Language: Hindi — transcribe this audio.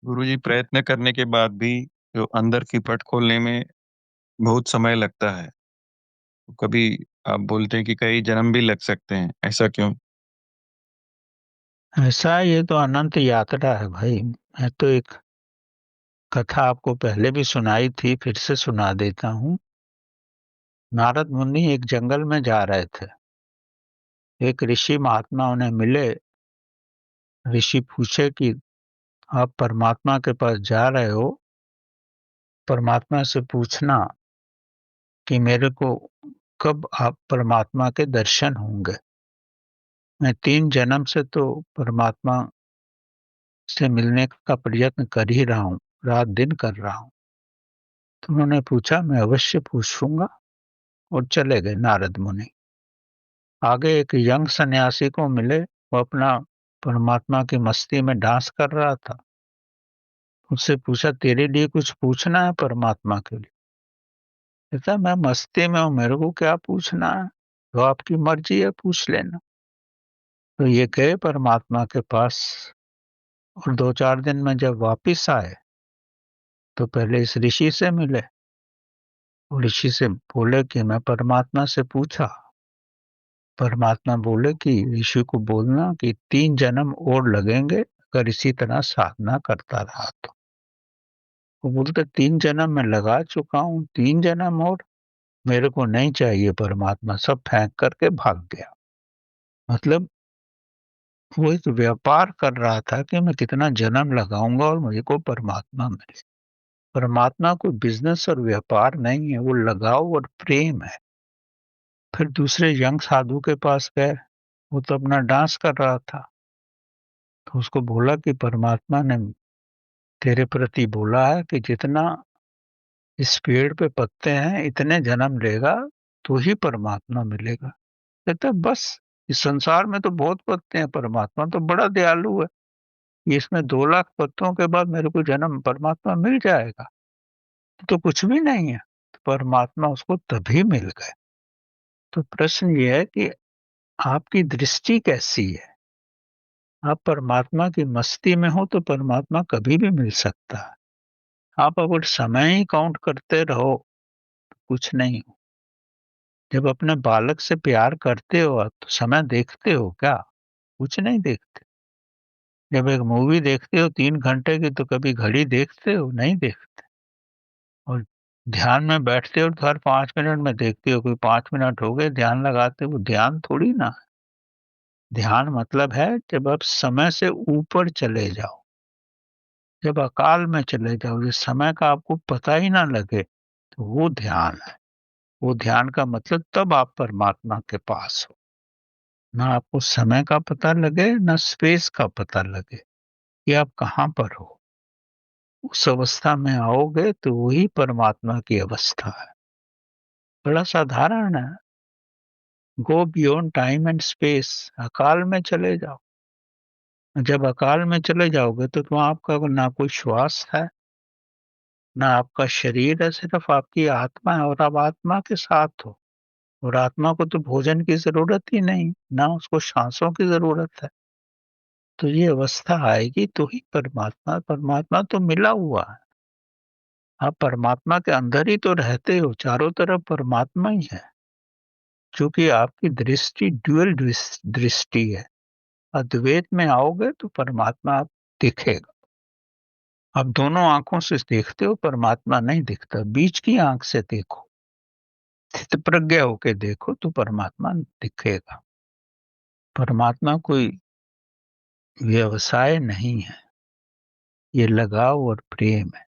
गुरुजी, प्रयत्न करने के बाद भी जो अंदर की पट खोलने में बहुत समय लगता है। तो कभी आप बोलते हैं कि कई जन्म भी लग सकते हैं, ऐसा क्यों? ऐसा ये तो अनंत यात्रा है भाई। मैं तो एक कथा आपको पहले भी सुनाई थी, फिर से सुना देता हूँ। नारद मुनि एक जंगल में जा रहे थे। एक ऋषि महात्मा उन्हें मिले। ऋषि पूछे कि आप परमात्मा के पास जा रहे हो, परमात्मा से पूछना कि मेरे को कब आप परमात्मा के दर्शन होंगे। मैं 3 जन्म से तो परमात्मा से मिलने का प्रयत्न कर ही रहा हूँ, रात दिन कर रहा हूँ। तो उन्होंने पूछा, मैं अवश्य पूछूंगा। और चले गए नारद मुनि। आगे एक यंग सन्यासी को मिले। वो अपना परमात्मा की मस्ती में डांस कर रहा था। उससे पूछा, तेरे लिए कुछ पूछना है परमात्मा के लिए? कहता, मैं मस्ती में हूँ, मेरे को क्या पूछना है? तो आपकी मर्जी है, पूछ लेना। तो ये गए परमात्मा के पास। और 2-4 दिन में जब वापिस आए तो पहले इस ऋषि से मिले। और ऋषि से बोले कि मैं परमात्मा से पूछा। परमात्मा बोले कि ऋषि को बोलना कि 3 जन्म और लगेंगे अगर इसी तरह साधना करता रहा तो। वो बोलते, 3 जन्म मैं लगा चुका हूँ, 3 जन्म और? मेरे को नहीं चाहिए परमात्मा, सब फेंक करके भाग गया। मतलब वो एक व्यापार कर रहा था कि मैं कितना जन्म लगाऊंगा और मुझे को परमात्मा मिले। परमात्मा कोई बिजनेस और व्यापार नहीं है, वो लगाव और प्रेम है। फिर दूसरे यंग साधु के पास गए। वो तो अपना डांस कर रहा था। तो उसको बोला कि परमात्मा ने तेरे प्रति बोला है कि जितना इस पेड़ पे पत्ते हैं इतने जन्म लेगा तो ही परमात्मा मिलेगा। कहता है, बस इस संसार में तो बहुत पत्ते हैं, परमात्मा तो बड़ा दयालु है, ये इसमें 2 लाख पत्तों के बाद मेरे को जन्म परमात्मा मिल जाएगा, तो कुछ भी नहीं है। तो परमात्मा उसको तभी मिल गए। तो प्रश्न ये है कि आपकी दृष्टि कैसी है? आप परमात्मा की मस्ती में हो तो परमात्मा कभी भी मिल सकता है। आप अगर समय ही काउंट करते रहो तो कुछ नहीं हो। जब अपने बालक से प्यार करते हो आप, तो समय देखते हो क्या? कुछ नहीं देखते। जब एक मूवी देखते हो 3 घंटे की, तो कभी घड़ी देखते हो? नहीं देखते। और ध्यान में बैठते हो तो हर 5 मिनट में देखते हो, कोई 5 मिनट हो गए ध्यान लगाते हो, ध्यान थोड़ी ना है। ध्यान मतलब है जब आप समय से ऊपर चले जाओ, जब अकाल में चले जाओ, जिस समय का आपको पता ही ना लगे, तो वो ध्यान है। वो ध्यान का मतलब तब आप परमात्मा के पास हो। ना आपको समय का पता लगे, ना स्पेस का पता लगे कि आप कहाँ पर हो। उस अवस्था में आओगे तो वही परमात्मा की अवस्था है। बड़ा साधारण है। Go beyond time and space. अकाल में चले जाओ। जब अकाल में चले जाओगे तो वहां आपका ना कोई श्वास है, ना आपका शरीर है, सिर्फ आपकी आत्मा है, और आप आत्मा के साथ हो। और आत्मा को तो भोजन की जरूरत ही नहीं, ना उसको सांसों की जरूरत है। तो ये अवस्था आएगी तो ही परमात्मा, परमात्मा तो मिला हुआ है। आप परमात्मा के अंदर ही तो रहते हो, चारों तरफ परमात्मा ही है। क्योंकि आपकी दृष्टि ड्यूअल दृष्टि है। अद्वैत में आओगे तो परमात्मा आप दिखेगा। आप दोनों आंखों से देखते हो, परमात्मा नहीं दिखता। बीच की आंख से देखो, स्थित प्रज्ञ होके देखो, तो परमात्मा दिखेगा। परमात्मा कोई व्यवसाय नहीं है, ये लगाव और प्रेम है।